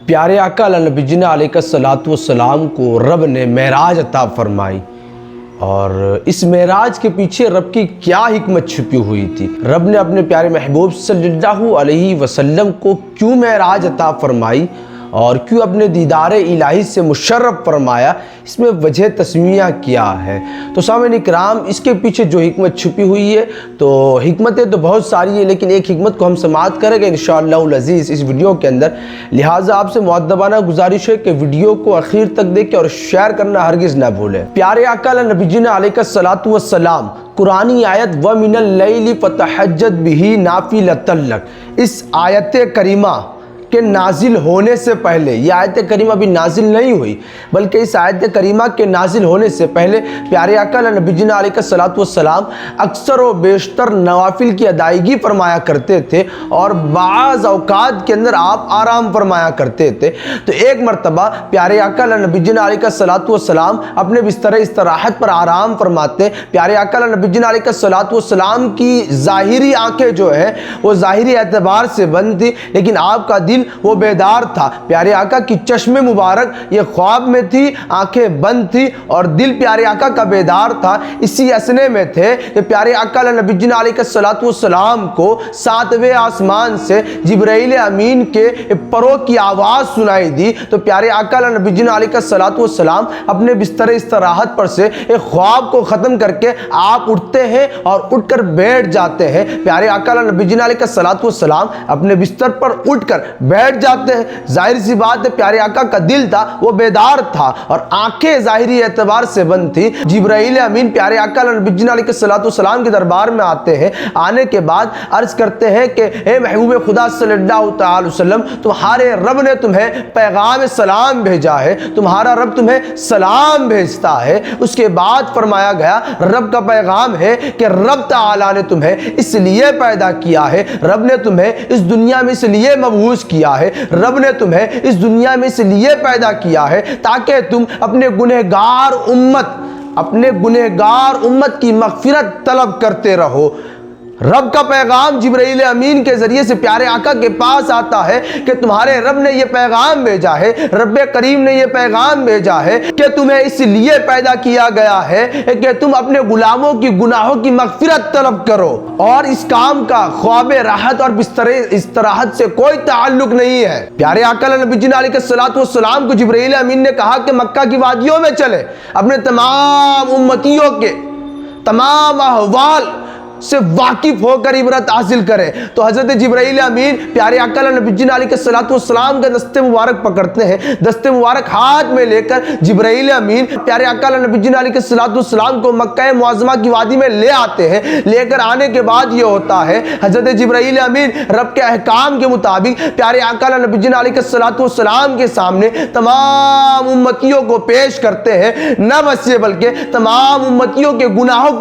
پیارے آقا نبی جنا علیہ السلام کو رب نے معراج عطا فرمائی، اور اس معراج کے پیچھے رب کی کیا حکمت چھپی ہوئی تھی؟ رب نے اپنے پیارے محبوب صلی اللہ علیہ وسلم کو کیوں معراج عطا فرمائی اور کیوں اپنے دیدار الہی سے مشرف فرمایا؟ اس میں وجہ تسمیہ کیا ہے؟ تو سامعین اکرام، اس کے پیچھے جو حکمت چھپی ہوئی ہے، تو حکمتیں تو بہت ساری ہیں، لیکن ایک حکمت کو ہم سماعت کریں گے انشاءاللہ العزیز اس ویڈیو کے اندر۔ لہٰذا آپ سے مؤدبانہ گزارش ہے کہ ویڈیو کو آخر تک دیکھیں اور شیئر کرنا ہرگز نہ بھولیں۔ پیارے آقا نبی جنا علیہ السلام قرآنی آیت وَمِنَ اللَّيْلِ فَتَحَجَّدْ بِهِ نَافِلَةً لَكَ، اس آیت کریمہ کہ نازل ہونے سے پہلے، یہ آیت کریمہ بھی نازل نہیں ہوئی، بلکہ اس آیت کریمہ کے نازل ہونے سے پہلے پیارے آقا نبی جنا علیہ السلام اکثر و بیشتر نوافل کی ادائیگی فرمایا کرتے تھے، اور بعض اوقات کے اندر آپ آرام فرمایا کرتے تھے۔ تو ایک مرتبہ پیارے آقا نبی جنا علیہ السلام اپنے بستر استراحت پر آرام فرماتے۔ پیارے آقا نبی جنا علیہ السلام کی ظاہری آنکھیں جو ہیں وہ ظاہری اعتبار سے بند تھی، لیکن آپ کا دل وہ بیدار تھا۔ پیارے آقا کی چشم مبارک یہ خواب میں تھی، آنکھیں بند تھی، اور دل پیارے آقا کا بیدار تھا۔ اسی اسنے میں تھے کہ پیارے آقا نبی جنا علیہ السلام کو 7ویں آسمان سے جبرائیل امین کے پروں کی آواز سنائی دی۔ تو پیارے آقا نبی جنا علیہ السلام اپنے بستر استراحت پر سے ایک خواب کو ختم کر کے آپ اٹھتے ہیں اور اٹھ کر بیٹھ جاتے ہیں۔ پیارے آقا نبی جنا علیہ السلام اپنے بستر پر اٹھ کر بیٹھ جاتے ہیں۔ ظاہر سی بات ہے، پیارے آقا کا دل تھا وہ بیدار تھا اور آنکھیں ظاہری اعتبار سے بند تھی۔ جبرائیل امین پیارے آقا نبی جنا علیہ السلام کے دربار میں آتے ہیں۔ آنے کے بعد عرض کرتے ہیں کہ اے محبوب خدا صلی اللہ تعالی وسلم، تمہارے رب نے تمہیں پیغام سلام بھیجا ہے، تمہارا رب تمہیں سلام بھیجتا ہے۔ اس کے بعد فرمایا گیا رب کا پیغام ہے کہ رب تعالی نے تمہیں اس لیے پیدا کیا ہے، رب نے تمہیں اس دنیا میں اس لیے مبعوث کیا ہے، رب نے تمہیں اس دنیا میں اس لیے پیدا کیا ہے تاکہ تم اپنے گنہگار امت کی مغفرت طلب کرتے رہو۔ رب کا پیغام جبرائیل امین کے ذریعے سے پیارے آقا کے پاس آتا ہے کہ تمہارے رب نے یہ پیغام بھیجا ہے، رب کریم نے یہ پیغام بھیجا ہے کہ تمہیں اس لیے پیدا کیا گیا ہے کہ تم اپنے غلاموں کی گناہوں کی مغفرت طلب کرو، اور اس کام کا خواب راحت اور بستر استراحت سے کوئی تعلق نہیں ہے۔ پیارے آقا نبی جنا علیہ السلام کو جبرائیل امین نے کہا کہ مکہ کی وادیوں میں چلے، اپنے تمام امتیوں کے تمام احوال سے واقف ہو کر عبرت حاصل کرے۔ تو حضرت جبرائیل امین پیارے آقا نبی جنا علیہ السلام کے دست مبارک پکڑتے ہیں، دست مبارک ہاتھ میں لے کر جبرائیل امین پیارے آقا نبی جنا علیہ السلام کو مکہ معظمہ کی وادی میں لے آتے ہیں۔ لے کر آنے کے بعد یہ ہوتا ہے حضرت جبرائیل امین رب کے احکام کے مطابق پیارے آقا نبی جنا علیہ السلام کے سامنے تمام امتیوں کو پیش کرتے ہیں۔ نہ بس یہ بلکہ تمام امتیوں کے گناہوں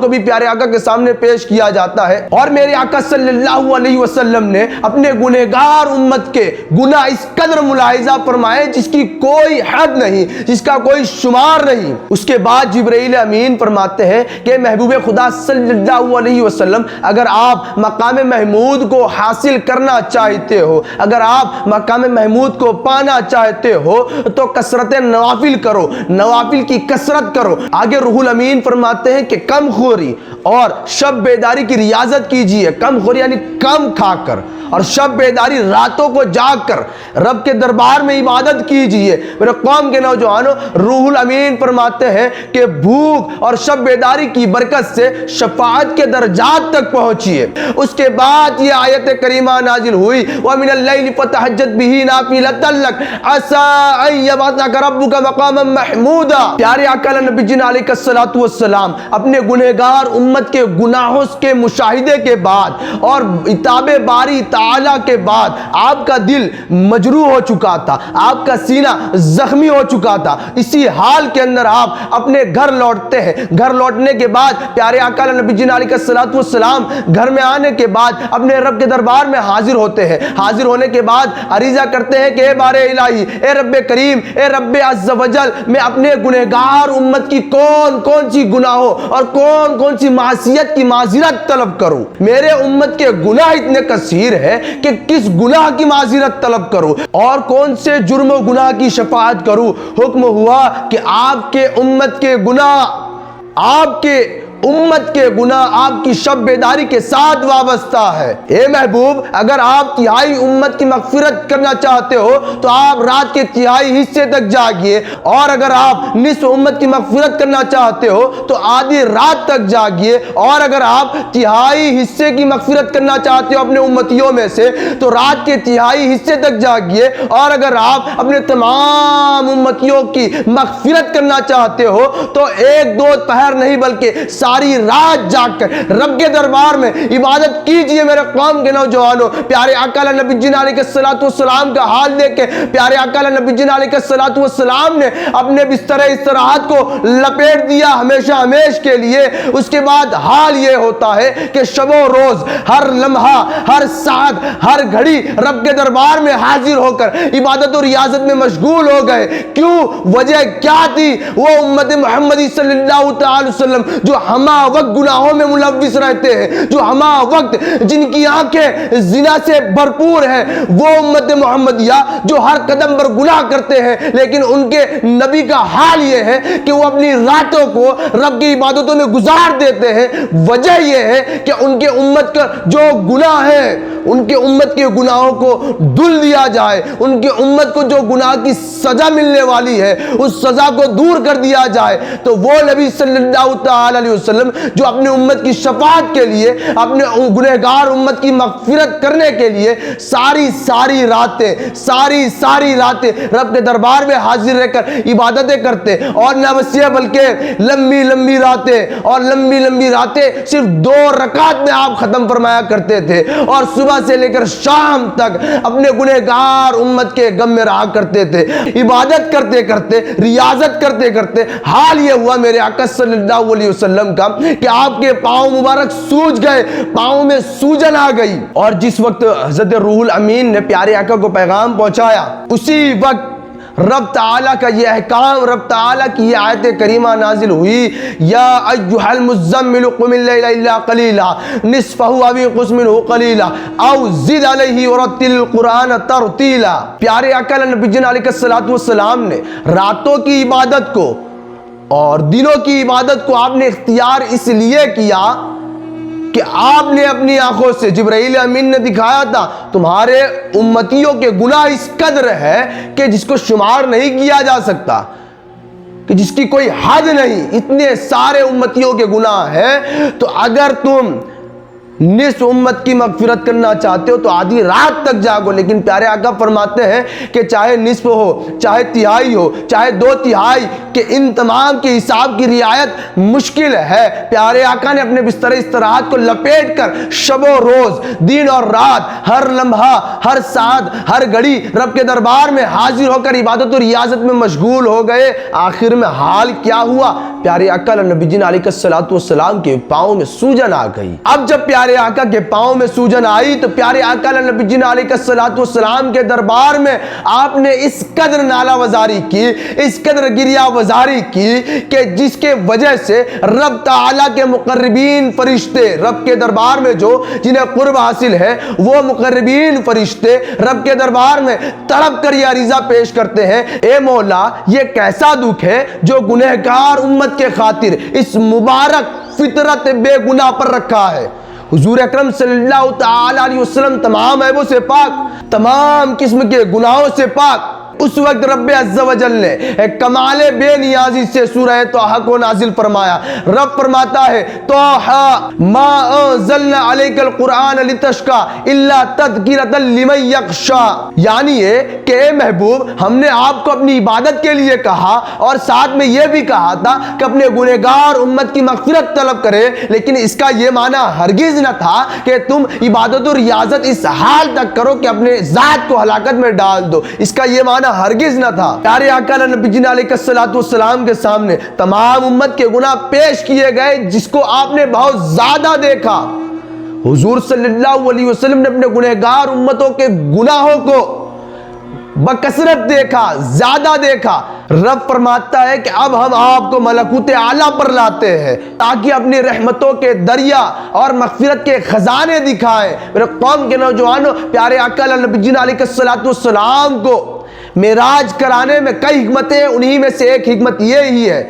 کو بھی پیارے آقا کے سامنے پیش کیا جاتا ہے، اور میرے آقا صلی اللہ علیہ وسلم نے اپنے گنہگار امت کے گناہ اس قدر ملاحظہ فرمائے جس کی کوئی حد نہیں، جس کا کوئی شمار نہیں۔ اس کے بعد جبرائیل امین فرماتے ہیں کہ محبوب خدا صلی اللہ علیہ وسلم، اگر آپ مقام محمود کو حاصل کرنا چاہتے ہو، اگر آپ مقام محمود کو پانا چاہتے ہو تو کثرت نوافل کرو، نوافل کی کثرت کرو۔ آگے روح الامین فرماتے ہیں کہ کم خوری اور شب بیداری کی ریاضت کیجئے۔ کم خوری یعنی کم کھا کر، اور شب بیداری راتوں کو جاگ کر رب کے دربار میں عبادت کیجئے۔ میرے قوم کے نوجوانوں، روح الامین فرماتے ہیں کہ بھوک اور شب بیداری کی برکت سے شفاعت کے درجات تک پہنچیے۔ اس کے بعد یہ آیت کریمہ نازل ہوئی وَمِنَ اللَّيْلِ فَتَحَجَّدْ بِهِ نَافِلَةً لَكَ عَسَىٰ أَن يَبْعَثَكَ رَبُّكَ مَقَامًا مَحْمُودًا۔ پیارے آقا نبی جنا علیہ السلام اپنے گنہگار امت کے گناہوں کے مشاہدے کے بعد اور عتاب باری تعالیٰ کے بعد آپ کا دل مجروح ہو چکا تھا، آپ کا سینہ زخمی ہو چکا تھا۔ اسی حال کے اندر آپ اپنے گھر لوٹتے ہیں۔ گھر لوٹنے کے بعد پیارے آقا نبی جنا علیہ السلام گھر میں آنے کے بعد اپنے رب کے دربار میں حاضر ہوتے ہیں۔ حاضر ہونے کے بعد عریضہ کرتے ہیں کہ اے بار الہی، اے رب کریم، اے رب عز و جل، میں اپنے گنہگار امت کی کون سی گناہوں اور کون سی معصیت کی معذرت طلب کروں؟ میرے امت کے گناہ اتنے کثیر ہے ہے کہ کس گناہ کی معذرت طلب کروں اور کون سے جرم و گناہ کی شفاعت کروں۔ حکم ہوا کہ آپ کے امت کے گناہ آپ کی شب بیداری کے ساتھ وابستہ ہے۔ اے محبوب، اگر آپ تہائی امت کی مغفرت کرنا چاہتے ہو تو آپ رات کے تہائی حصے تک جاگیے، اور اگر آپ نصف امت کی مغفرت کرنا چاہتے ہو تو آدھی رات تک جاگیے، اور اگر آپ تہائی حصے کی مغفرت کرنا چاہتے ہو اپنے امتیوں میں سے تو رات کے تہائی حصے تک جاگیے، اور اگر آپ اپنے تمام امتیوں کی مغفرت کرنا چاہتے ہو تو ایک دو پہر نہیں بلکہ ساری رات جاگ کر رب کے دربار میں عبادت کیجئے۔ میرے قوم کے نوجوانوں، پیارے آقا نبی جی علیہ الصلوۃ والسلام کا حال دیکھ کے پیارے آقا نبی جی علیہ الصلوۃ والسلام نے اپنے بستر استراحت کو لپیٹ دیا ہمیشہ ہمیش کے لیے۔ اس کے بعد حال یہ ہوتا ہے کہ شب و روز، ہر لمحہ، ہر ساعت، ہر گھڑی رب کے دربار میں حاضر ہو کر عبادت و ریاضت میں مشغول ہو گئے۔ کیوں؟ وجہ کیا تھی؟ وہ امت محمدی صلی اللہ تعالی وسلم جو ہما وقت گناہوں میں ملوث رہتے ہیں، جو ہما وقت جن کی آنکھیں زنا سے بھرپور ہیں، وہ امت محمدیہ جو ہر قدم پر گناہ کرتے ہیں، لیکن ان کے نبی کا حال یہ ہے کہ وہ اپنی راتوں کو رب کی عبادتوں میں گزار دیتے ہیں۔ وجہ یہ ہے کہ ان کے امت کا جو گناہ ہے، ان کے امت کے گناہوں کو دھل دیا جائے، ان کے امت کو جو گناہ کی سزا ملنے والی ہے اس سزا کو دور کر دیا جائے۔ تو وہ نبی صلی اللہ تعالی علیہ وسلم جو اپنے امت کی شفاعت کے لیے، اپنے گنہگار امت کی مغفرت کرنے کے لیے ساری راتیں رب کے دربار میں حاضر رہ کر عبادتیں کرتے، اور نہ بس یہ بلکہ لمبی راتیں صرف 2 رکعت میں آپ ختم فرمایا کرتے تھے، اور صبح سے لے کر شام تک اپنے گنہگار امت کے غم میں رہا کرتے تھے۔ عبادت کرتے کرتے، ریاضت کرتے کرتے حال یہ ہوا میرے آقا صلی اللہ علیہ وسلم کا کہ آپ کے پاؤں مبارک سوج گئے، پاؤں میں سوجن آ گئی، اور جس وقت حضرت روح الامین نے پیارے آقا کو پیغام پہنچایا، اسی وقت رب تعالیٰ کا یہ احکام، رب تعالیٰ کی یہ آیت کریمہ نازل ہوئی، یا ایھا المزمل قم اللیل الا قلیلا نصفہ او انقص منہ قلیلا او زد علیہ ورتل القرآن ترتیلا۔ پیارے آقا نبی جی علیہ الصلوۃ والسلام نے راتوں کی عبادت کو اور دنوں کی عبادت کو آپ نے اختیار اس لیے کیا کہ آپ نے اپنی آنکھوں سے، جبرائیل امین نے دکھایا تھا، تمہارے امتیوں کے گناہ اس قدر ہے کہ جس کو شمار نہیں کیا جا سکتا، کہ جس کی کوئی حد نہیں، اتنے سارے امتیوں کے گناہ ہیں۔ تو اگر تم نصف امت کی مغفرت کرنا چاہتے ہو تو آدھی رات تک جاگو۔ لیکن پیارے آقا فرماتے ہیں کہ چاہے نصف ہو، چاہے تہائی ہو، چاہے 2/3، کہ ان تمام کے حساب کی رعایت مشکل ہے۔ پیارے آقا نے اپنے بستر استراحت کو لپیٹ کر شب و روز، دن اور رات، ہر لمحہ، ہر ساعت، ہر گھڑی رب کے دربار میں حاضر ہو کر عبادت و ریاضت میں مشغول ہو گئے۔ آخر میں حال کیا ہوا؟ پیارے آقا نبی جی علیہ الصلوۃ والسلام کے پاؤں میں سوجن آ گئی۔ اب جب پیارے آقا کے پاؤں میں سوجن آئی تو پیارے آقا نبی جی علیہ الصلوۃ والسلام کے دربار میں آپ نے اس قدر نالہ وزاری کی، اس قدر گریہ وزاری کی کہ جس کے وجہ سے رب تعالیٰ کے مقربین فرشتے، رب کے دربار میں جو جنہیں قرب حاصل ہے، وہ مقربین فرشتے رب کے دربار میں تڑپ کر یہ عریضہ پیش کرتے ہیں، اے مولا، یہ کیسا دکھ ہے جو گنہگار امت کے خاطر اس مبارک فطرت بے گناہ پر رکھا ہے۔ حضور اکرم صلی اللہ تعالی علیہ وسلم تمام عیبوں سے پاک، تمام قسم کے گناہوں سے پاک۔ اس وقت رب عز و جل نے کمال بے نیازی سے سورہ توحہ کو نازل فرمایا۔ رب فرماتا ہے، توحہ ما انزلنا علیک القرآن لتشقی الا تذکرۃ لمن یخشی، یعنی یہ کہ اے محبوب، ہم نے آپ کو اپنی عبادت کے لیے کہا اور ساتھ میں یہ بھی کہا تھا کہ اپنے گنہگار امت کی مغفرت طلب کرے، لیکن اس کا یہ معنی ہرگز نہ تھا کہ تم عبادت و ریاضت اس حال تک کرو کہ اپنے ذات کو ہلاکت میں ڈال دو، اس کا یہ معنی ہرگز نہ تھا۔ پیارے آقا نبی جی علیہ الصلوۃ والسلام کے سامنے تمام امت کے گناہ پیش کیے گئے، جس کو آپ نے بہت زیادہ دیکھا۔ حضور صلی اللہ علیہ وسلم نے اپنے گنہگار امتوں کے گناہوں کو بکثرت دیکھا، زیادہ دیکھا۔ رب فرماتا ہے کہ اب ہم آپ کو ملکوت اعلیٰ پر لاتے ہیں تاکہ اپنی رحمتوں کے دریا اور مغفرت کے خزانے دکھائیں۔ میرے قوم کے نوجوانوں، پیارے آقا نبی جی علیہ السلام کو معراج کرانے میں کئی حکمتیں، انہی میں سے ایک حکمت یہ ہی ہے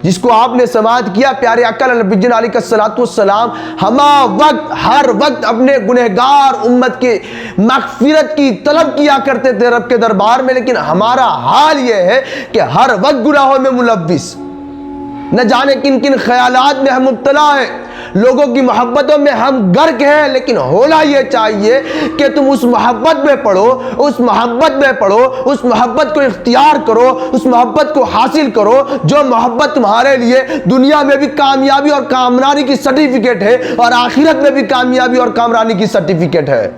جس کو آپ نے سماعت کیا۔ پیارے آقا نبی جی علیہ السلام ہر وقت اپنے گنہگار امت کی مغفرت کی طلب کیا کرتے تھے رب کے دربار میں، لیکن ہمارا حال یہ ہے کہ ہر وقت گناہوں میں ملوث، نہ جانے کن کن خیالات میں ہم مبتلا ہیں، لوگوں کی محبتوں میں ہم غرق ہیں۔ لیکن ہونا یہ چاہیے کہ تم اس محبت میں پڑھو، اس محبت کو اختیار کرو، اس محبت کو حاصل کرو جو محبت تمہارے لیے دنیا میں بھی کامیابی اور کامرانی کی سرٹیفکیٹ ہے اور آخرت میں بھی کامیابی اور کامرانی کی سرٹیفکیٹ ہے۔